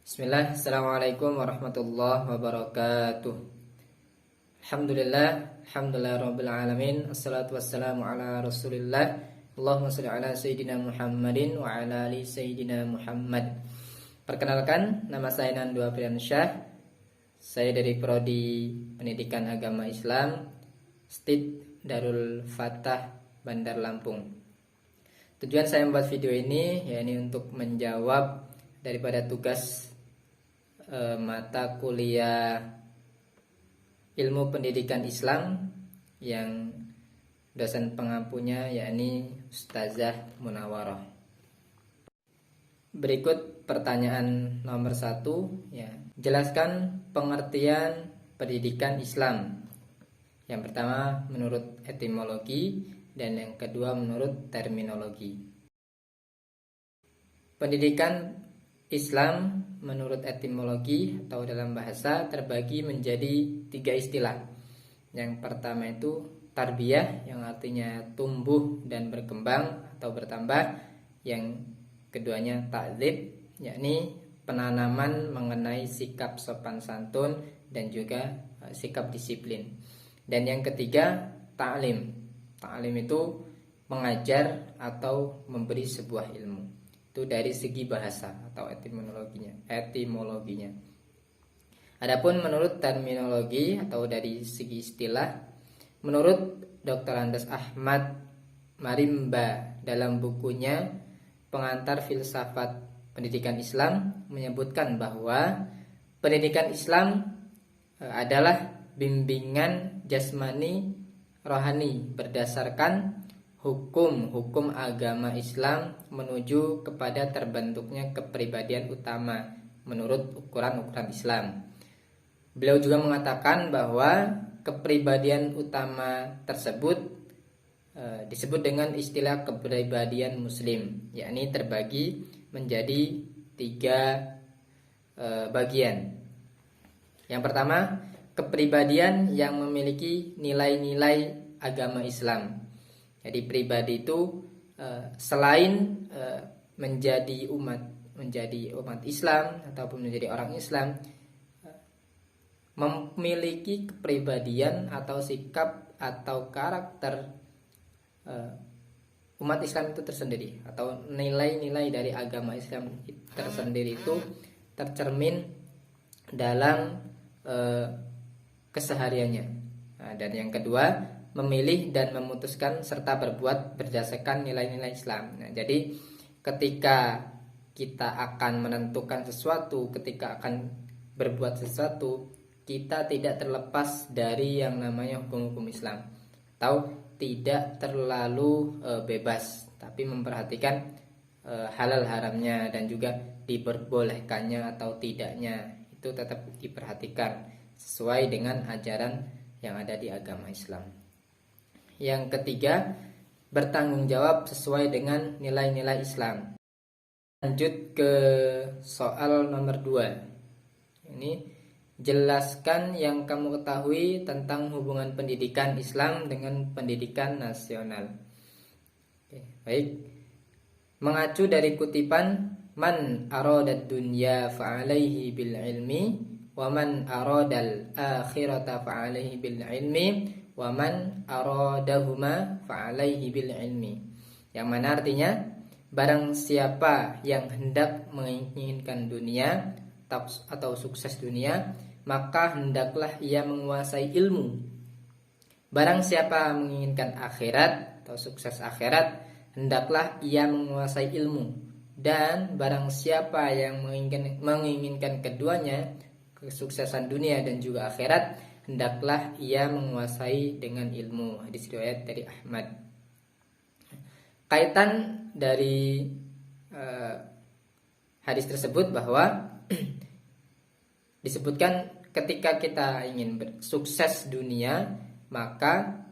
Bismillah, Assalamualaikum warahmatullahi wabarakatuh. Alhamdulillah rabbil alamin. Assalatu wassalamu ala rasulillah. Allahumma salli ala Sayyidina Muhammadin wa ala ali Sayyidina Muhammad. Perkenalkan, nama saya Nandua Priyansyah. Saya dari Prodi Pendidikan Agama Islam STID Darul Fatah Bandar Lampung. Tujuan saya membuat video ini yakni untuk menjawab daripada tugas mata kuliah ilmu pendidikan Islam yang dosen pengampunya yakni Ustazah Munawarah. Berikut pertanyaan nomor 1 ya. Jelaskan pengertian pendidikan Islam. Yang pertama menurut etimologi dan yang kedua menurut terminologi. Pendidikan Islam menurut etimologi atau dalam bahasa terbagi menjadi 3 istilah. Yang pertama itu tarbiyah yang artinya tumbuh dan berkembang atau bertambah. Yang keduanya ta'dzib yakni penanaman mengenai sikap sopan santun dan juga sikap disiplin. Dan yang ketiga ta'lim. Ta'lim itu mengajar atau memberi sebuah ilmu. Itu dari segi bahasa atau etimologinya. Adapun menurut terminologi atau dari segi istilah, menurut Dr. Andes Ahmad Marimba dalam bukunya Pengantar Filsafat Pendidikan Islam menyebutkan bahwa pendidikan Islam adalah bimbingan jasmani rohani berdasarkan hukum agama Islam menuju kepada terbentuknya kepribadian utama menurut ukuran-ukuran Islam. Beliau juga mengatakan bahwa kepribadian utama tersebut disebut dengan istilah kepribadian Muslim, yakni terbagi menjadi 3 bagian. Yang pertama, kepribadian yang memiliki nilai-nilai agama Islam. Jadi pribadi itu selain menjadi umat Islam ataupun menjadi orang Islam, memiliki kepribadian atau sikap atau karakter umat Islam itu tersendiri, atau nilai-nilai dari agama Islam tersendiri itu tercermin dalam kesehariannya. Nah, dan yang kedua, memilih dan memutuskan serta berbuat berdasarkan nilai-nilai Islam. Nah, jadi ketika kita akan menentukan sesuatu, ketika akan berbuat sesuatu, kita tidak terlepas dari yang namanya hukum-hukum Islam, atau tidak terlalu bebas, tapi memperhatikan halal haramnya dan juga diperbolehkannya atau tidaknya itu tetap diperhatikan sesuai dengan ajaran yang ada di agama Islam. Yang ketiga, bertanggung jawab sesuai dengan nilai-nilai Islam. Lanjut ke soal nomor 2. Ini jelaskan yang kamu ketahui tentang hubungan pendidikan Islam dengan pendidikan nasional. Oke, baik. Mengacu dari kutipan man aradad dunya fa'alaihi bil ilmi wa man aradal akhirata fa'alaihi bil ilmi wa man aradahuma fa'alaihi bil ilmi. Yang mana artinya, barang siapa yang hendak menginginkan dunia atau sukses dunia, maka hendaklah ia menguasai ilmu. Barang siapa menginginkan akhirat atau sukses akhirat, hendaklah ia menguasai ilmu. Dan barang siapa yang menginginkan keduanya, kesuksesan dunia dan juga akhirat, hendaklah ia menguasai dengan ilmu. Hadis riwayat dari Ahmad. Kaitan dari hadis tersebut bahwa disebutkan ketika kita ingin sukses dunia, maka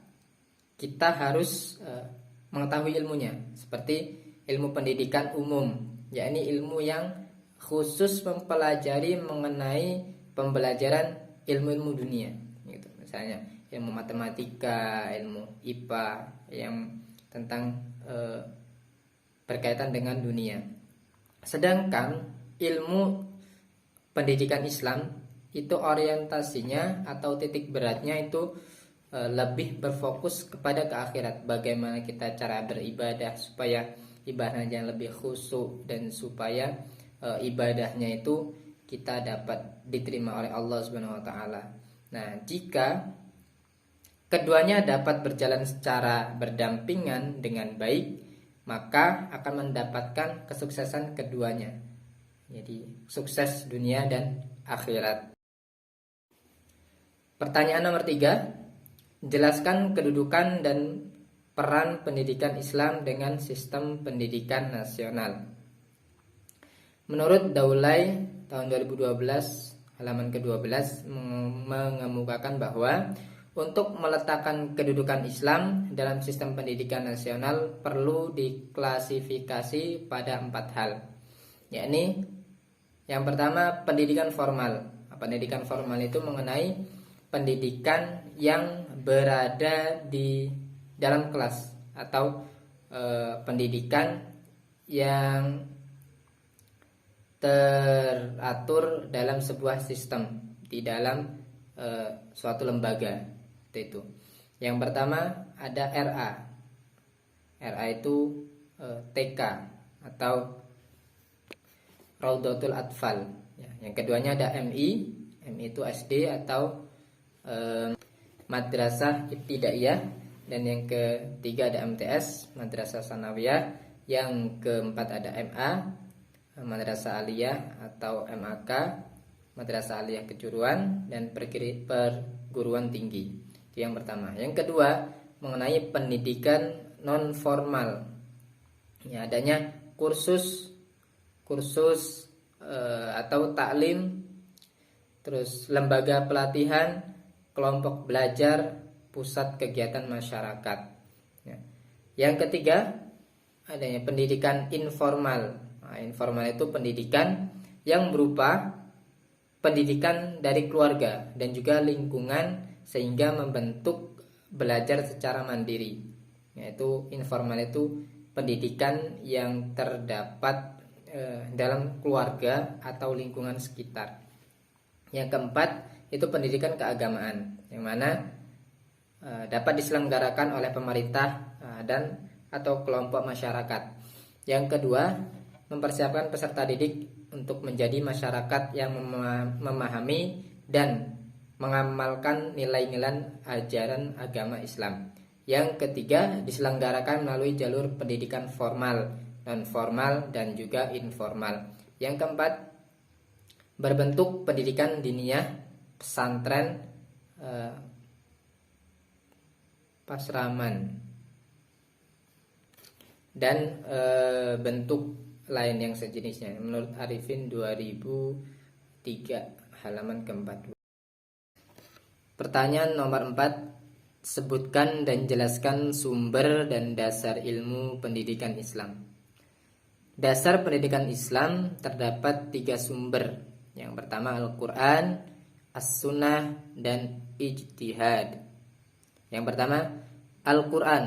kita harus mengetahui ilmunya, seperti ilmu pendidikan umum, yakni ilmu yang khusus mempelajari mengenai pembelajaran ilmu-ilmu dunia gitu. Misalnya ilmu matematika, ilmu IPA yang tentang berkaitan dengan dunia. Sedangkan ilmu pendidikan Islam itu orientasinya atau titik beratnya itu lebih berfokus kepada ke akhirat. Bagaimana kita cara beribadah supaya ibadahnya lebih khusyuk dan supaya ibadahnya itu kita dapat diterima oleh Allah Subhanahu wa taala. Nah, jika keduanya dapat berjalan secara berdampingan dengan baik, maka akan mendapatkan kesuksesan keduanya. Jadi, sukses dunia dan akhirat. Pertanyaan nomor 3, jelaskan kedudukan dan peran pendidikan Islam dengan sistem pendidikan nasional. Menurut Daulay tahun 2012 halaman ke-12 mengemukakan bahwa untuk meletakkan kedudukan Islam dalam sistem pendidikan nasional perlu diklasifikasi pada 4 hal, yakni yang pertama pendidikan formal. Pendidikan formal itu mengenai pendidikan yang berada di dalam kelas atau pendidikan yang teratur dalam sebuah sistem di dalam suatu lembaga itu. Yang pertama ada RA. RA itu TK atau Raudatul Atfal. Yang keduanya ada MI. MI itu SD atau Madrasah Ibtidaiyah. Dan yang ketiga ada MTS, Madrasah Sanawiyah. Yang keempat ada MA, Madrasah Aliyah atau MAK, Madrasah Aliyah Kejuruan, dan perguruan tinggi. Itu yang pertama. Yang kedua mengenai pendidikan non formal. Ya, adanya kursus atau taklim, terus lembaga pelatihan, kelompok belajar, pusat kegiatan masyarakat. Ya. Yang ketiga adanya pendidikan informal. Nah, informal itu pendidikan yang berupa pendidikan dari keluarga dan juga lingkungan sehingga membentuk belajar secara mandiri. Yaitu informal itu pendidikan yang terdapat dalam keluarga atau lingkungan sekitar. Yang keempat itu pendidikan keagamaan, yang mana dapat diselenggarakan oleh pemerintah dan atau kelompok masyarakat. Yang kedua, mempersiapkan peserta didik untuk menjadi masyarakat yang memahami dan mengamalkan nilai-nilai ajaran agama Islam. Yang ketiga, diselenggarakan melalui jalur pendidikan formal, non formal, dan juga informal. Yang keempat, berbentuk pendidikan diniyah, pesantren, pasraman, dan bentuk lain yang sejenisnya. Menurut Arifin 2003 halaman ke-4. Pertanyaan nomor 4, sebutkan dan jelaskan sumber dan dasar ilmu pendidikan Islam. Dasar pendidikan Islam terdapat 3 sumber. Yang pertama Al-Quran, As-Sunnah, dan Ijtihad. Yang pertama Al-Quran.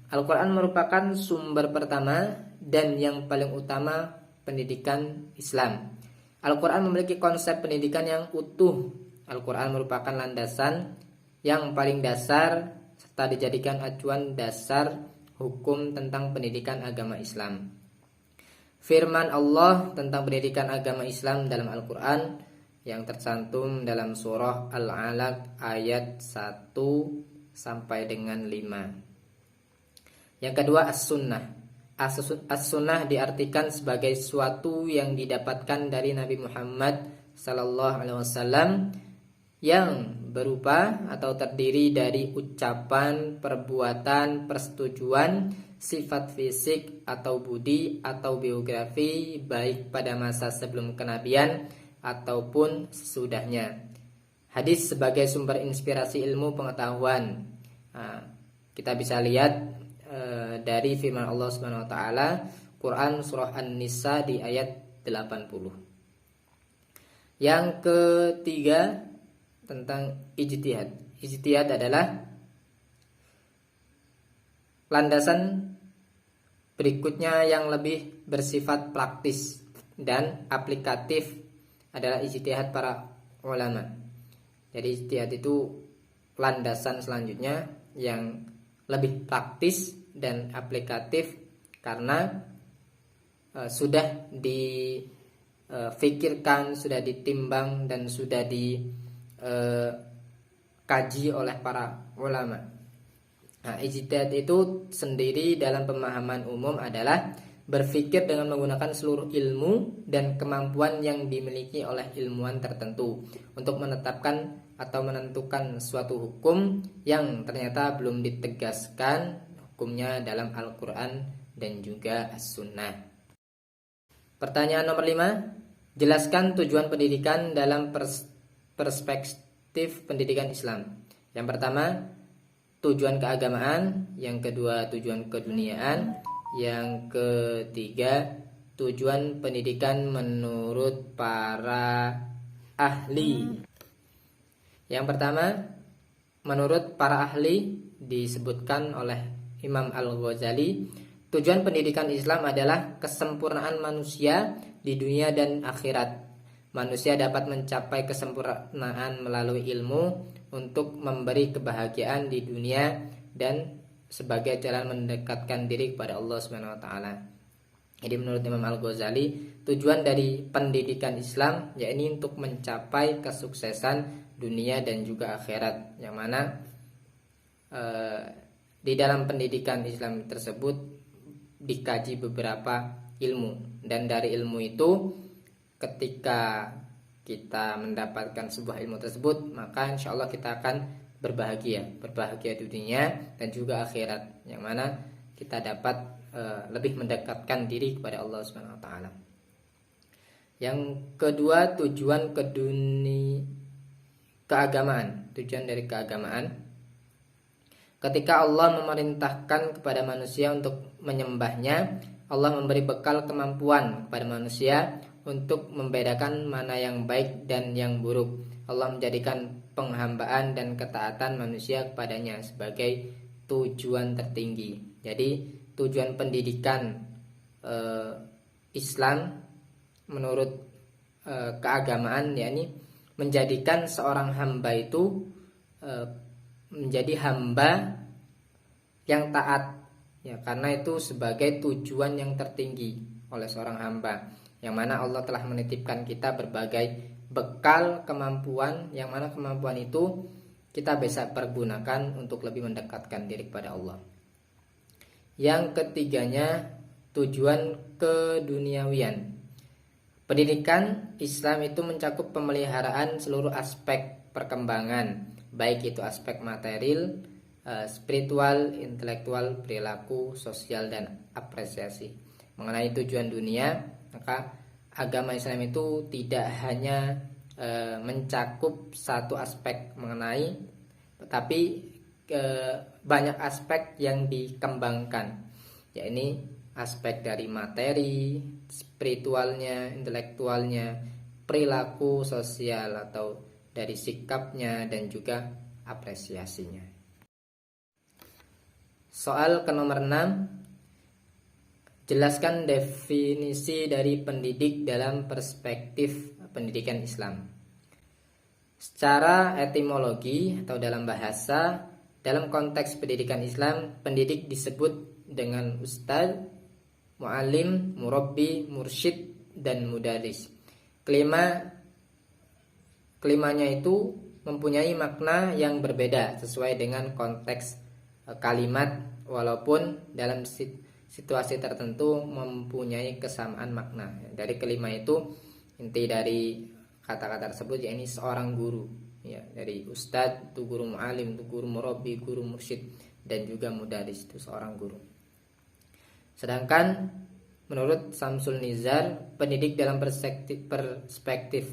Al-Quran merupakan sumber pertama dan yang paling utama pendidikan Islam. Al-Quran memiliki konsep pendidikan yang utuh. Al-Quran merupakan landasan yang paling dasar serta dijadikan acuan dasar hukum tentang pendidikan agama Islam. Firman Allah tentang pendidikan agama Islam dalam Al-Quran yang tercantum dalam surah Al-Alaq ayat 1 sampai dengan 5. Yang kedua As-Sunnah. As-Sunnah diartikan sebagai suatu yang didapatkan dari Nabi Muhammad SAW yang berupa atau terdiri dari ucapan, perbuatan, persetujuan, sifat fisik atau budi atau biografi baik pada masa sebelum kenabian ataupun sesudahnya. Hadis sebagai sumber inspirasi ilmu pengetahuan. Kita bisa lihat dari firman Allah Subhanahu wa taala Quran surah An-Nisa di ayat 80. Yang ketiga tentang ijtihad. Ijtihad adalah landasan berikutnya yang lebih bersifat praktis dan aplikatif adalah ijtihad para ulama. Jadi ijtihad itu landasan selanjutnya yang lebih praktis dan aplikatif karena sudah difikirkan, sudah ditimbang dan sudah dikaji oleh para ulama. Nah, ijtihad itu sendiri dalam pemahaman umum adalah berpikir dengan menggunakan seluruh ilmu dan kemampuan yang dimiliki oleh ilmuwan tertentu untuk menetapkan atau menentukan suatu hukum yang ternyata belum ditegaskan hukumnya dalam Al-Quran dan juga As-Sunnah. Pertanyaan nomor 5, jelaskan tujuan pendidikan dalam perspektif pendidikan Islam. Yang pertama, tujuan keagamaan. Yang kedua, tujuan keduniaan. Yang ketiga, tujuan pendidikan menurut para ahli. Yang pertama, menurut para ahli disebutkan oleh Imam Al-Ghazali, tujuan pendidikan Islam adalah kesempurnaan manusia di dunia dan akhirat. Manusia dapat mencapai kesempurnaan melalui ilmu untuk memberi kebahagiaan di dunia dan sebagai jalan mendekatkan diri kepada Allah Subhanahu wa taala. Jadi menurut Imam Al-Ghazali, tujuan dari pendidikan Islam yakni untuk mencapai kesuksesan dunia dan juga akhirat, yang mana di dalam pendidikan Islam tersebut dikaji beberapa ilmu, dan dari ilmu itu ketika kita mendapatkan sebuah ilmu tersebut, maka insya Allah kita akan berbahagia di dunia dan juga akhirat, yang mana kita dapat lebih mendekatkan diri kepada Allah Subhanahu wa taala. Yang kedua, tujuan keagamaan. Tujuan dari keagamaan, ketika Allah memerintahkan kepada manusia untuk menyembahnya, Allah memberi bekal kemampuan kepada manusia untuk membedakan mana yang baik dan yang buruk. Allah menjadikan penghambaan dan ketaatan manusia kepadanya sebagai tujuan tertinggi. Jadi tujuan pendidikan Islam menurut keagamaan yakni menjadikan seorang hamba itu menjadi hamba yang taat, ya, karena itu sebagai tujuan yang tertinggi oleh seorang hamba, yang mana Allah telah menitipkan kita berbagai bekal kemampuan, yang mana kemampuan itu kita bisa pergunakan untuk lebih mendekatkan diri kepada Allah. Yang ketiganya, tujuan keduniawian. Pendidikan Islam itu mencakup pemeliharaan seluruh aspek perkembangan, baik itu aspek material, spiritual, intelektual, perilaku, sosial, dan apresiasi. Mengenai tujuan dunia, maka agama Islam itu tidak hanya mencakup satu aspek mengenai, tetapi banyak aspek yang dikembangkan, yakni aspek dari materi, spiritualnya, intelektualnya, perilaku sosial atau dari sikapnya, dan juga apresiasinya. Soal ke nomor 6, jelaskan definisi dari pendidik dalam perspektif pendidikan Islam. Secara etimologi atau dalam bahasa, dalam konteks pendidikan Islam, pendidik disebut dengan ustadz, mu'alim, murabbi, mursyid, dan mudaris. Kelimanya itu mempunyai makna yang berbeda sesuai dengan konteks kalimat, walaupun dalam situasi tertentu mempunyai kesamaan makna. Dari kelima itu, inti dari kata-kata tersebut yakni seorang guru, ya, dari ustadz itu guru, mu'alim itu guru, murabbi guru, mursyid, dan juga mudaris itu seorang guru. Sedangkan menurut Samsul Nizar, pendidik dalam perspektif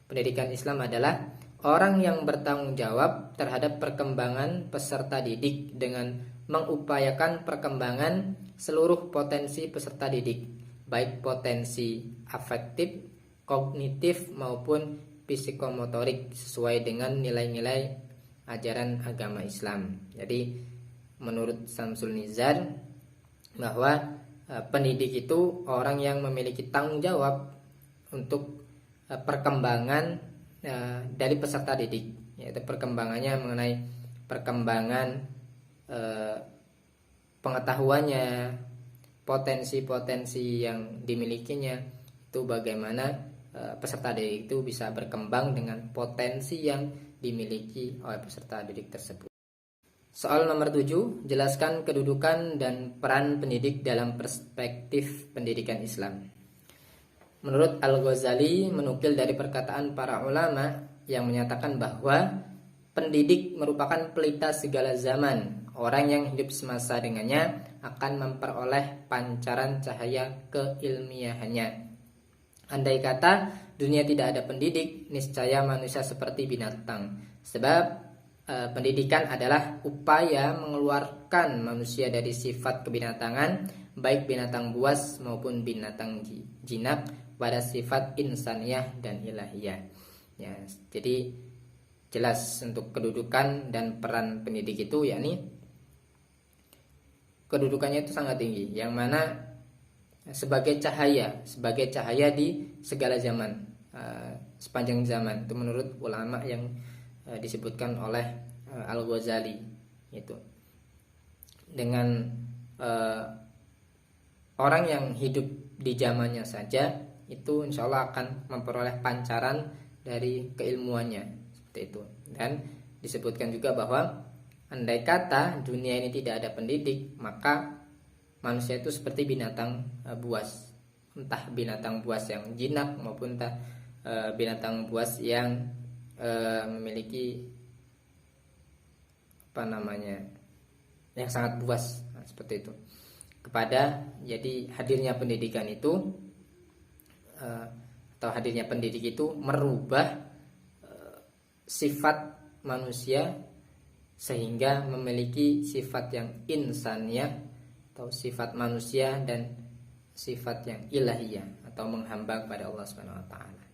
pendidikan Islam adalah orang yang bertanggung jawab terhadap perkembangan peserta didik dengan mengupayakan perkembangan seluruh potensi peserta didik, baik potensi afektif, kognitif maupun psikomotorik, sesuai dengan nilai-nilai ajaran agama Islam. Jadi menurut Samsul Nizar bahwa pendidik itu orang yang memiliki tanggung jawab untuk perkembangan dari peserta didik, yaitu perkembangannya mengenai perkembangan pengetahuannya, potensi-potensi yang dimilikinya, itu bagaimana peserta didik itu bisa berkembang dengan potensi yang dimiliki oleh peserta didik tersebut. Soal nomor 7, jelaskan kedudukan dan peran pendidik dalam perspektif pendidikan Islam. Menurut Al-Ghazali menukil dari perkataan para ulama yang menyatakan bahwa pendidik merupakan pelita segala zaman. Orang yang hidup semasa dengannya akan memperoleh pancaran cahaya keilmiahannya. Andai kata dunia tidak ada pendidik, niscaya manusia seperti binatang. Sebab pendidikan adalah upaya mengeluarkan manusia dari sifat kebinatangan, baik binatang buas maupun binatang jinak, pada sifat insaniyah dan ilahiyah. Ya, jadi jelas untuk kedudukan dan peran pendidik itu, yakni kedudukannya itu sangat tinggi, yang mana sebagai cahaya di segala zaman, sepanjang zaman, itu menurut ulama yang disebutkan oleh Al-Ghazali. Itu dengan orang yang hidup di zamannya saja itu insya Allah akan memperoleh pancaran dari keilmuannya, seperti itu. Dan disebutkan juga bahwa andai kata dunia ini tidak ada pendidik, maka manusia itu seperti binatang buas, entah binatang buas yang jinak maupun entah binatang buas yang memiliki yang sangat buas, seperti itu. Jadi hadirnya pendidikan itu atau hadirnya pendidik itu merubah sifat manusia sehingga memiliki sifat yang insaniyah atau sifat manusia dan sifat yang ilahiyah atau menghamba kepada Allah Subhanahu wa taala.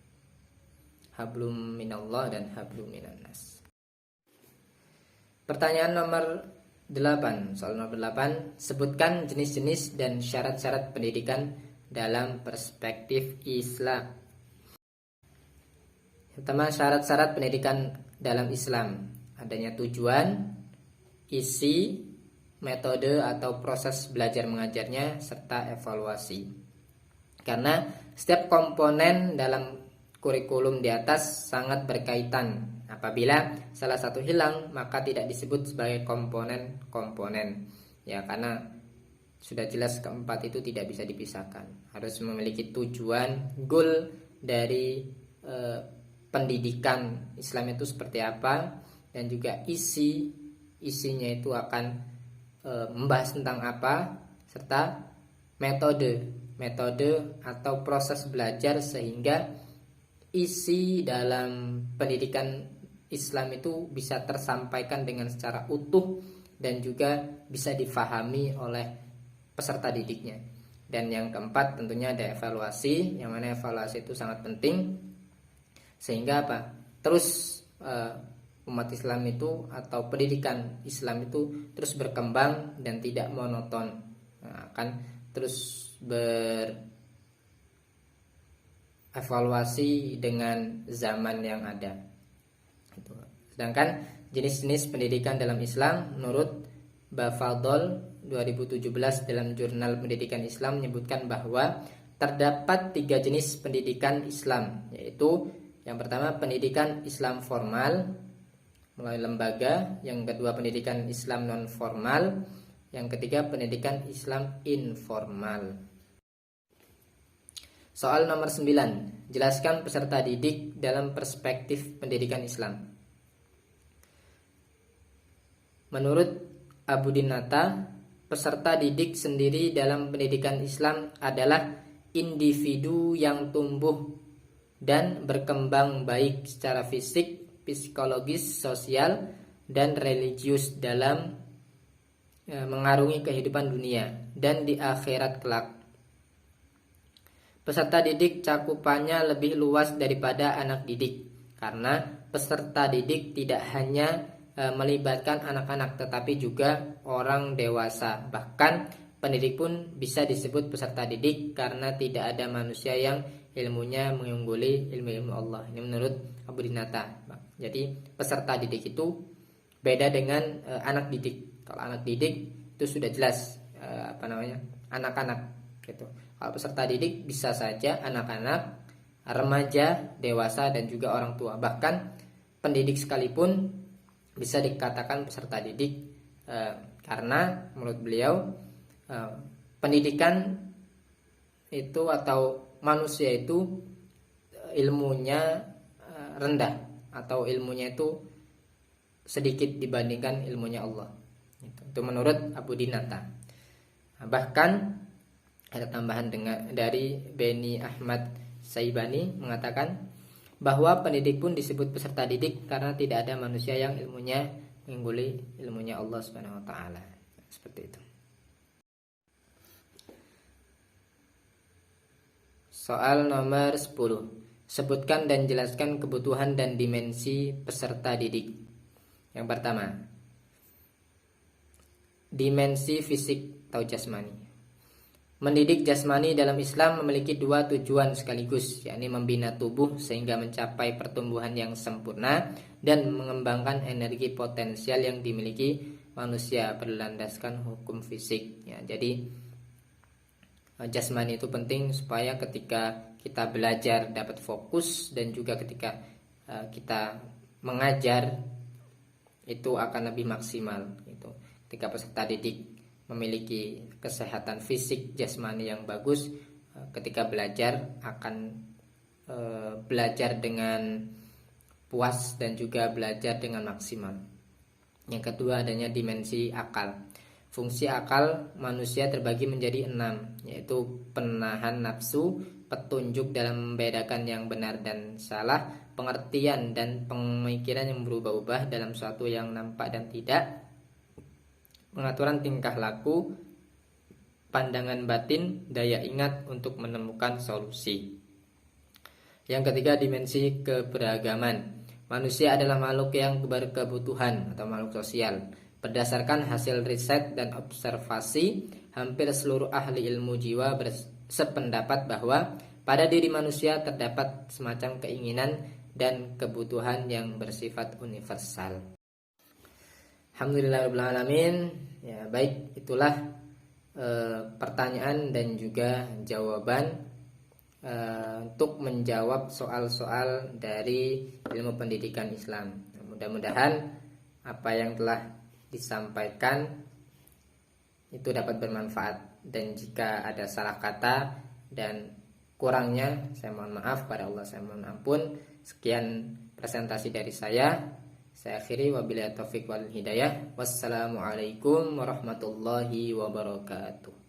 Hablum minallah dan hablum minannas. Pertanyaan nomor 8, soal nomor 8, sebutkan jenis-jenis dan syarat-syarat pendidikan dalam perspektif Islam. Pertama, syarat-syarat pendidikan dalam Islam: adanya tujuan, isi, metode atau proses belajar mengajarnya, serta evaluasi. Karena setiap komponen dalam kurikulum di atas sangat berkaitan. Apabila salah satu hilang, maka tidak disebut sebagai komponen-komponen. Ya, karena sudah jelas keempat itu tidak bisa dipisahkan. Harus memiliki tujuan, goal dari pendidikan Islam itu seperti apa, dan juga isinya itu akan membahas tentang apa, serta metode atau proses belajar sehingga isi dalam pendidikan Islam itu bisa tersampaikan dengan secara utuh dan juga bisa difahami oleh peserta didiknya. Dan yang keempat tentunya ada evaluasi, yang mana evaluasi itu sangat penting sehingga terus umat Islam itu atau pendidikan Islam itu terus berkembang dan tidak monoton, akan terus berevaluasi dengan zaman yang ada. Sedangkan jenis-jenis pendidikan dalam Islam menurut Bafadol 2017 dalam Jurnal Pendidikan Islam menyebutkan bahwa terdapat 3 jenis pendidikan Islam, yaitu yang pertama pendidikan Islam formal melalui lembaga, yang kedua pendidikan Islam non formal, yang ketiga pendidikan Islam informal. Soal nomor 9, jelaskan peserta didik dalam perspektif pendidikan Islam. Menurut Abu Dinata, peserta didik sendiri dalam pendidikan Islam adalah individu yang tumbuh dan berkembang baik secara fisik, psikologis, sosial, dan religius dalam mengarungi kehidupan dunia dan di akhirat kelak. Peserta didik cakupannya lebih luas daripada anak didik, karena peserta didik tidak hanya melibatkan anak-anak tetapi juga orang dewasa. Bahkan pendidik pun bisa disebut peserta didik karena tidak ada manusia yang ilmunya mengungguli ilmu-ilmu Allah. Ini menurut Abu Dinata. Jadi peserta didik itu beda dengan anak didik. Kalau anak didik itu sudah jelas anak-anak gitu. Kalau peserta didik bisa saja anak-anak, remaja, dewasa, dan juga orang tua. Bahkan pendidik sekalipun bisa dikatakan peserta didik, karena menurut beliau pendidikan itu atau manusia itu ilmunya rendah atau ilmunya itu sedikit dibandingkan ilmunya Allah. Itu menurut Abu Dinata. Bahkan ada tambahan dari Beni Ahmad Saibani mengatakan bahwa pendidik pun disebut peserta didik karena tidak ada manusia yang ilmunya mengungguli ilmunya Allah Subhanahu wa taala. Seperti itu. Soal nomor 10. Sebutkan dan jelaskan kebutuhan dan dimensi peserta didik. Yang pertama, dimensi fisik atau jasmani. Mendidik jasmani dalam Islam memiliki dua tujuan sekaligus, yakni membina tubuh sehingga mencapai pertumbuhan yang sempurna dan mengembangkan energi potensial yang dimiliki manusia berlandaskan hukum fisik. Ya, jadi jasmani itu penting supaya ketika kita belajar dapat fokus, dan juga ketika kita mengajar itu akan lebih maksimal. Gitu. Ketika peserta didik memiliki kesehatan fisik jasmani yang bagus, ketika belajar akan belajar dengan puas dan juga belajar dengan maksimal. Yang kedua, adanya dimensi akal. Fungsi akal manusia terbagi menjadi 6, yaitu penahan nafsu, petunjuk dalam membedakan yang benar dan salah, pengertian dan pemikiran yang berubah-ubah dalam suatu yang nampak dan tidak, pengaturan tingkah laku, pandangan batin, daya ingat untuk menemukan solusi. Yang ketiga, dimensi keberagaman. Manusia adalah makhluk yang berkebutuhan atau makhluk sosial. Berdasarkan hasil riset dan observasi, hampir seluruh ahli ilmu jiwa bersependapat bahwa pada diri manusia terdapat semacam keinginan dan kebutuhan yang bersifat universal. Alhamdulillahirrahmanirrahim. Ya, baik, itulah pertanyaan dan juga jawaban untuk menjawab soal-soal dari ilmu pendidikan Islam. Mudah-mudahan apa yang telah disampaikan itu dapat bermanfaat, dan jika ada salah kata dan kurangnya saya mohon maaf, pada Allah saya mohon ampun. Sekian presentasi dari saya akhiri, wabillahi taufiq wal hidayah. Wassalamualaikum warahmatullahi wabarakatuh.